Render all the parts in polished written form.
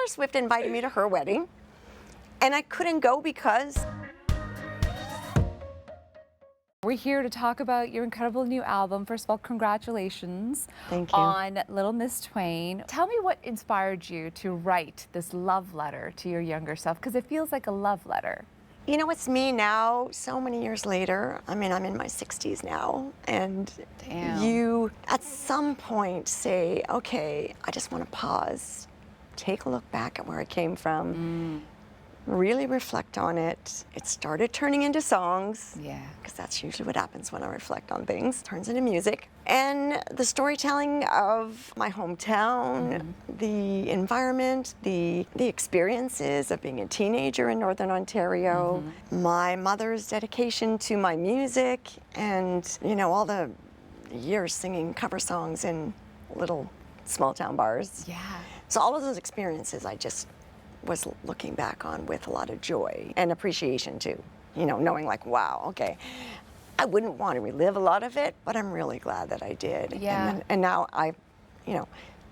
Swift invited me to her wedding, and I couldn't go because... We're here to talk about your incredible new album. First of all, congratulations. Thank you. On Little Miss Twain. Tell me what inspired you to write this love letter to your younger self, because it feels like a love letter. You know, it's me now, so many years later. I mean, I'm in my 60s now, and Damn. You, at some point, say, okay, I just want to pause, take a look back at where I came from, really reflect on it. It started turning into songs. Yeah. Because that's usually what happens when I reflect on things. Turns into music. And the storytelling of my hometown, the environment, the experiences of being a teenager in Northern Ontario, my mother's dedication to my music, and, you know, all the years singing cover songs in little small town bars. Yeah. So all of those experiences I just was looking back on with a lot of joy and appreciation too. You know, knowing like, wow, okay, I wouldn't want to relive a lot of it, but I'm really glad that I did. Yeah. And now I, you know,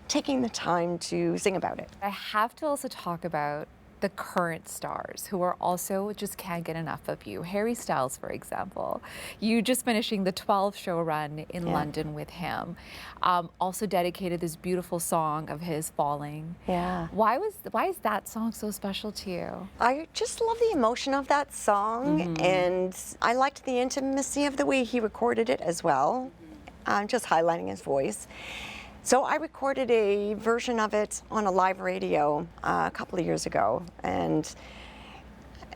taking the time to sing about it. I have to also talk about the current stars who are also just can't get enough of you. Harry Styles, for example. You just finishing the 12-show run in London with him. Also dedicated this beautiful song of his, Falling. Yeah. Why is that song so special to you? I just love the emotion of that song, and I liked the intimacy of the way he recorded it as well, just highlighting his voice. So I recorded a version of it on a live radio a couple of years ago, and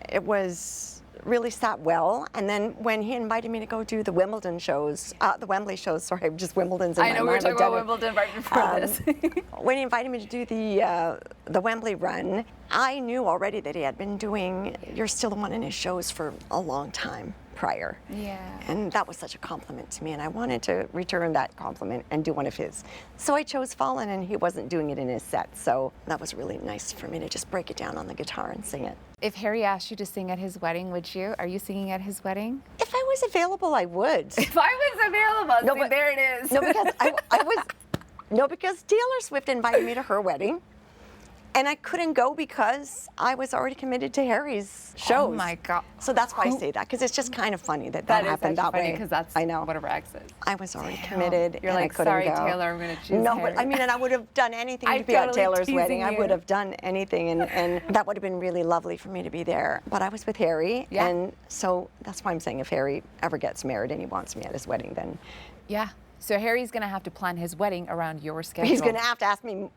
it was really sat well. And then when he invited me to go do the Wimbledon shows, the Wembley shows, sorry, just Wimbledon's in my mind. I know we were talking about Wimbledon right before this. When he invited me to do the Wembley run, I knew already that he had been doing You're Still the One in his shows for a long time prior. Yeah. And that was such a compliment to me, and I wanted to return that compliment and do one of his. So I chose Fallen, and he wasn't doing it in his set, so that was really nice for me to just break it down on the guitar and sing it. If Harry asked you to sing at his wedding, would you? Are you singing at his wedding? If I was available, I would. If I was available, No, see, but- there it is. No, because I was, no, because Taylor Swift invited me to her wedding, and I couldn't go because I was already committed to Harry's shows. Oh my God. So that's why I say that, because it's just kind of funny that happened that way. Because that's I know what a Rex is. I was already committed, You're and like, I couldn't sorry, go. Taylor, I'm going to choose No, Harry. but I mean, and I would have done anything to I'm be at totally Taylor's teasing wedding. I you. would have done anything, and that would have been really lovely for me to be there. But I was with Harry, Yeah. and so that's why I'm saying if Harry ever gets married and he wants me at his wedding, then Yeah. So Harry's going to have to plan his wedding around your schedule. he's going to have to ask me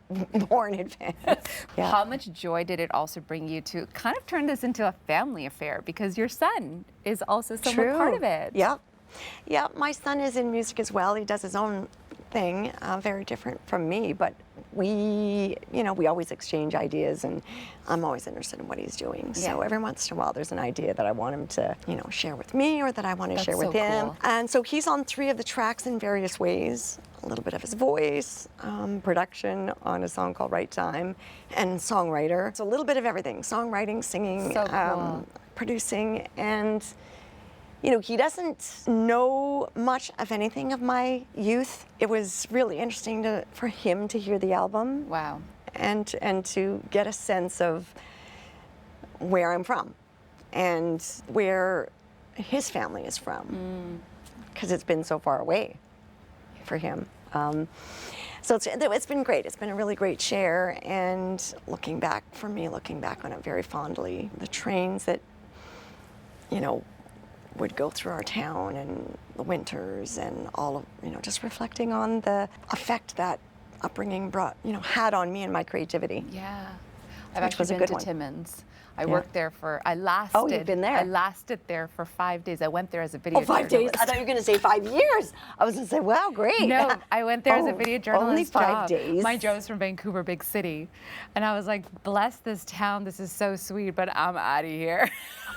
more in advance. Yeah. How much joy did it also bring you to kind of turn this into a family affair, because your son is also somewhat part of it? Yep. Yeah, my son is in music as well. He does his own thing, very different from me, but we always exchange ideas, and I'm always interested in what he's doing. So every once in a while there's an idea that I want him to, share with me, or that I want to share with him. Cool. And so he's on 3 of the tracks in various ways. A little bit of his voice, production on a song called Right Time, and songwriter. It's a little bit of everything, songwriting, singing, So cool. producing, and he doesn't know much of anything of my youth. It was really interesting for him to hear the album. Wow. And to get a sense of where I'm from and where his family is from, because it's been so far away for him. So it's been great. It's been a really great share, and looking back on it very fondly. The trains that, would go through our town, and the winters, and all of, just reflecting on the effect that upbringing had on me and my creativity. Yeah. I've Which was actually a been good to one. Timmins. I worked there I lasted. Oh, you've been there? I lasted there for 5 days. I went there as a video 5 days? journalist. I thought you were going to say 5 years. I was going to say, wow, great. No, I went there as a Oh, video journalist. only 5 job. days. My job's from Vancouver, big city. And I was like, bless this town. This is so sweet, but I'm out of here.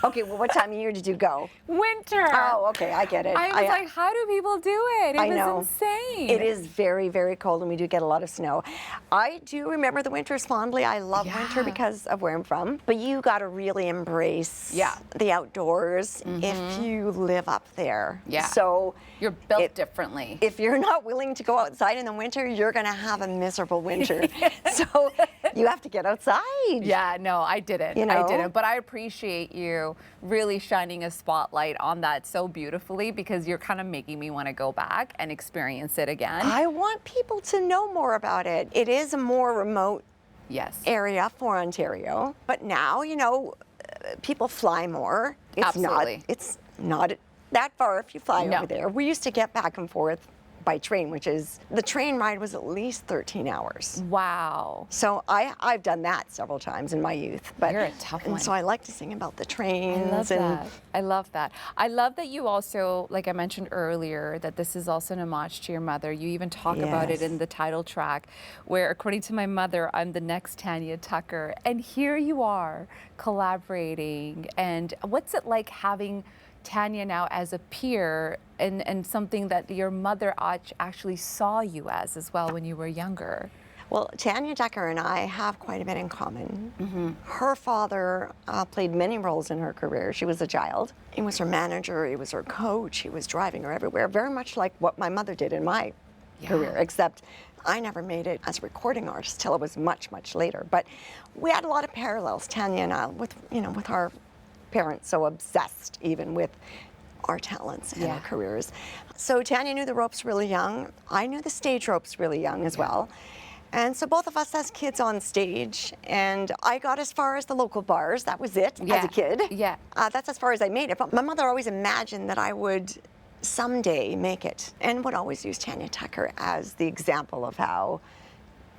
Okay, well, what time of year did you go? Winter. Oh, okay, I get it. I was like, how do people do it? It I was know. insane. It is very, very cold, and we do get a lot of snow. I do remember the winters fondly. I love winter because of where I'm from. But you got to really embrace the outdoors if you live up there. Yeah. So you're built differently. If you're not willing to go outside in the winter, you're going to have a miserable winter. So you have to get outside. Yeah, no, I didn't. You know? I didn't. But I appreciate you really shining a spotlight on that so beautifully, because you're kind of making me want to go back and experience it again. I want people to know more about it. It is a more remote area for Ontario. But now, you know, people fly more. Absolutely. It's not that far if you fly over there. We used to get back and forth by train, which is, the train ride was at least 13 hours. Wow. So I've done that several times in my youth. But you're a tough one. And so I like to sing about the trains. I love that. I love that. I love that you also, like I mentioned earlier, that this is also an homage to your mother. You even talk about it in the title track, where according to my mother, I'm the next Tanya Tucker. And here you are collaborating. And what's it like having Tanya now as a peer, and something that your mother actually saw you as well when you were younger? Well, Tanya Tucker and I have quite a bit in common. Her father played many roles in her career. She was a child. He was her manager, he was her coach, he was driving her everywhere, very much like what my mother did in my career, except I never made it as a recording artist till it was much, much later. But we had a lot of parallels, Tanya and I, with our parents so obsessed even with our talents and our careers. So Tanya knew the ropes really young. I knew the stage ropes really young as well. And so both of us as kids on stage, and I got as far as the local bars. That was it as a kid. That's as far as I made it. But my mother always imagined that I would someday make it, and would always use Tanya Tucker as the example of how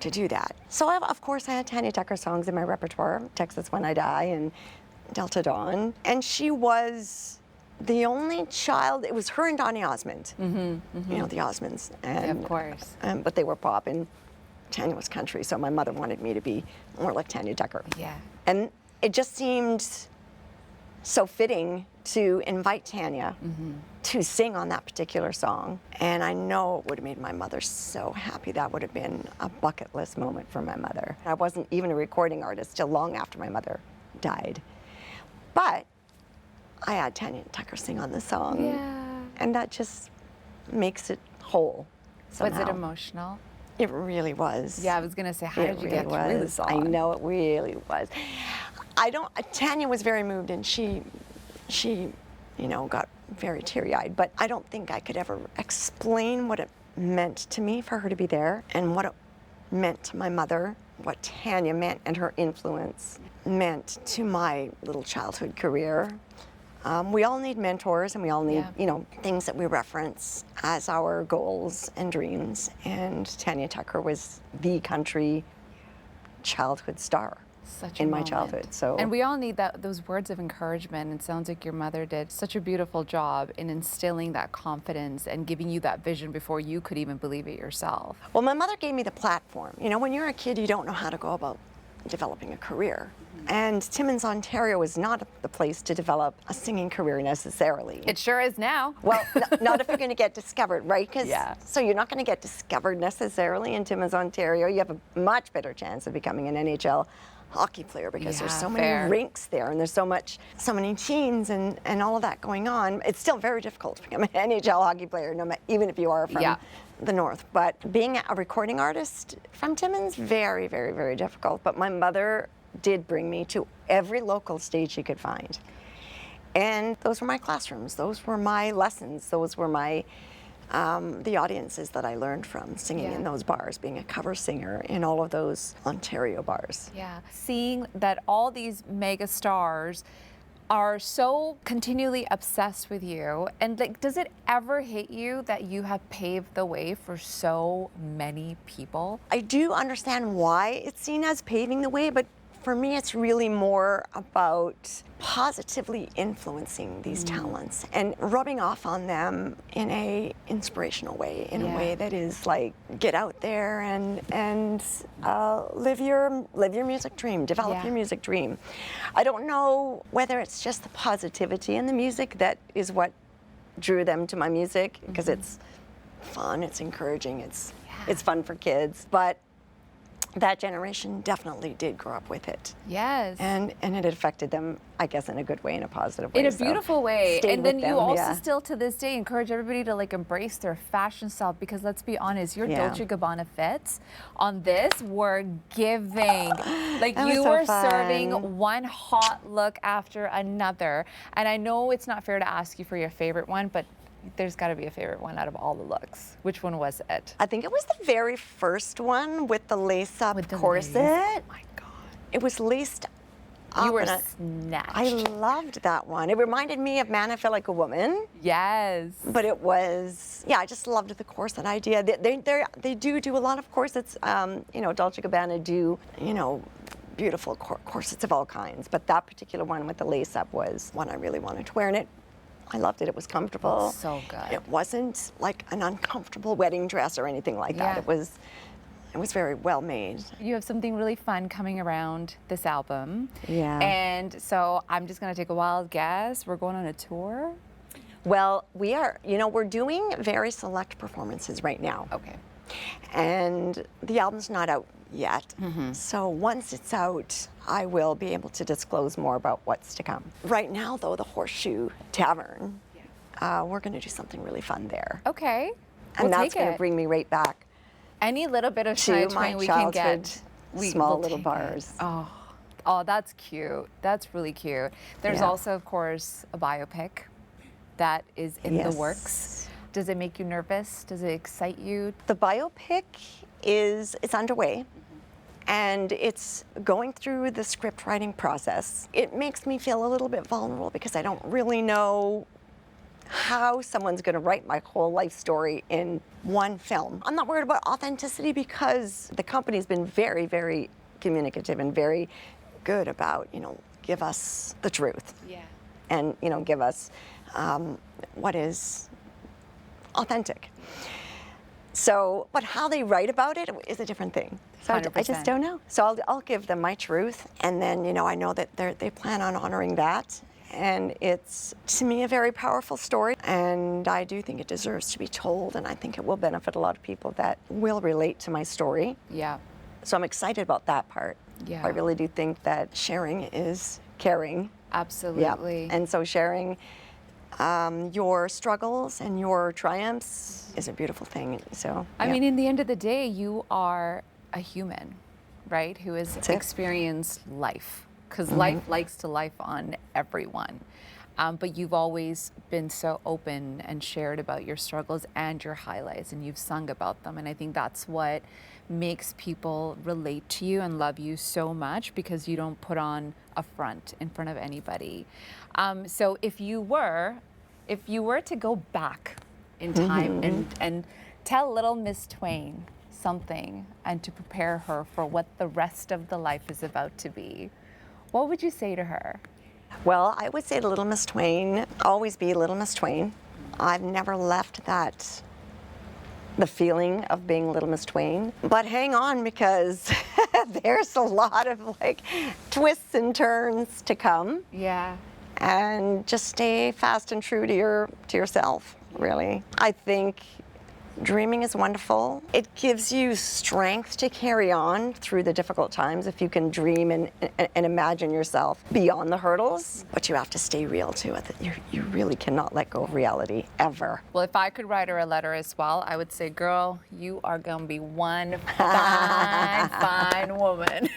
to do that. So of course I had Tanya Tucker songs in my repertoire, Texas When I Die and Delta Dawn. And she was the only child, it was her and Donny Osmond, you know, the Osmonds. And, of course. But they were pop, and Tanya was country, so my mother wanted me to be more like Tanya Tucker. And it just seemed so fitting to invite Tanya to sing on that particular song. And I know it would have made my mother so happy. That would have been a bucket list moment for my mother. I wasn't even a recording artist till long after my mother died. But I had Tanya Tucker sing on the song, and that just makes it whole somehow. Was it emotional? It really was. Yeah, I was gonna say, how did you get through the song? I know, it really was. Tanya was very moved, and she, you know, got very teary-eyed, but I don't think I could ever explain what it meant to me for her to be there, and what it meant to my mother, what Tanya meant and her influence meant to my little childhood career. We all need mentors, and we all need, you know, things that we reference as our goals and dreams. And Tanya Tucker was the country childhood star in my childhood. So, and we all need those words of encouragement. It sounds like your mother did such a beautiful job in instilling that confidence and giving you that vision before you could even believe it yourself. Well, my mother gave me the platform. You know, when you're a kid, you don't know how to go about developing a career. And Timmins, Ontario is not the place to develop a singing career necessarily. It sure is now. Well, not if you're going to get discovered, right? So you're not going to get discovered necessarily in Timmins, Ontario. You have a much better chance of becoming an NHL hockey player because there's so many rinks there, and there's so many teams and all of that going on. It's still very difficult to become an NHL hockey player, even if you are from the north. But being a recording artist from Timmins, very, very, very difficult. But my mother did bring me to every local stage she could find. And those were my classrooms, those were my lessons, those were my the audiences that I learned from singing in those bars, being a cover singer in all of those Ontario bars. Seeing that all these mega stars are so continually obsessed with you, and like, does it ever hit you that you have paved the way for so many people? I do understand why it's seen as paving the way, but for me, it's really more about positively influencing these talents and rubbing off on them in a inspirational way, in a way that is like, get out there and live your music dream, develop your music dream. I don't know whether it's just the positivity in the music that is what drew them to my music, because it's fun, it's encouraging, it's fun for kids, but that generation definitely did grow up with it. Yes. And it affected them, I guess, in a good way, in a positive way. In a beautiful way. And then you also yeah. still to this day encourage everybody to like embrace their fashion style, because let's be honest, your Dolce & Gabbana fits on this were giving. Like you were serving one hot look after another. And I know it's not fair to ask you for your favorite one, but there's got to be a favorite one out of all the looks. Which one was it? I think it was the very first one with the lace-up corset. Oh my God. It was laced up. You were and snatched. I loved that one. It reminded me of Man, I Feel Like a Woman. Yes. But it was, I just loved the corset idea. They do a lot of corsets. Dolce & Gabbana do, beautiful corsets of all kinds. But that particular one with the lace-up was one I really wanted to wear. And I loved it. It was comfortable. So good. It wasn't like an uncomfortable wedding dress or anything like that. It was very well made. You have something really fun coming around this album. Yeah. And so I'm just going to take a wild guess. We're going on a tour? Well, we are, we're doing very select performances right now. Okay. And the album's not out yet. So once it's out, I will be able to disclose more about what's to come. Right now, though, the Horseshoe Tavern, we're going to do something really fun there. Okay. And that's going to bring me right back any little bit of Shania Twain we can get. Small little bars. Oh, that's cute. That's really cute. There's also, of course, a biopic that is in the works. Does it make you nervous? Does it excite you? The biopic it's underway, and it's going through the script writing process. It makes me feel a little bit vulnerable because I don't really know how someone's going to write my whole life story in one film. I'm not worried about authenticity because the company's been very, very communicative and very good about, give us the truth. Yeah. And, give us what is authentic. So, but how they write about it is a different thing. So I just don't know. So I'll give them my truth, and then I know that they plan on honoring that. And it's, to me, a very powerful story, and I do think it deserves to be told, and I think it will benefit a lot of people that will relate to my story. Yeah. So I'm excited about that part. Yeah. I really do think that sharing is caring. Absolutely. Yeah. And so sharing your struggles and your triumphs is a beautiful thing. So I mean, in the end of the day, you are a human, right? Who has experienced life, because life likes to life on everyone. But you've always been so open and shared about your struggles and your highlights, and you've sung about them. And I think that's what makes people relate to you and love you so much, because you don't put on a front in front of anybody. So if you were to go back in time and tell Little Miss Twain something, and to prepare her for what the rest of the life is about to be, what would you say to her? Well, I would say to Little Miss Twain, always be Little Miss Twain. I've never left the feeling of being Little Miss Twain. But hang on, because there's a lot of twists and turns to come. Yeah. And just stay fast and true to yourself, really. I think dreaming is wonderful. It gives you strength to carry on through the difficult times if you can dream and imagine yourself beyond the hurdles. But you have to stay real to it. You really cannot let go of reality, ever. Well, if I could write her a letter as well, I would say, girl, you are going to be one fine, fine woman.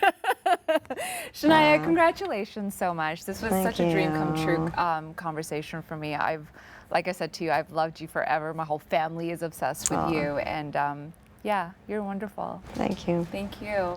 Shania, congratulations so much. This was such a dream come true conversation for me. Like I said to you, I've loved you forever. My whole family is obsessed with you. And yeah, you're wonderful. Thank you. Thank you.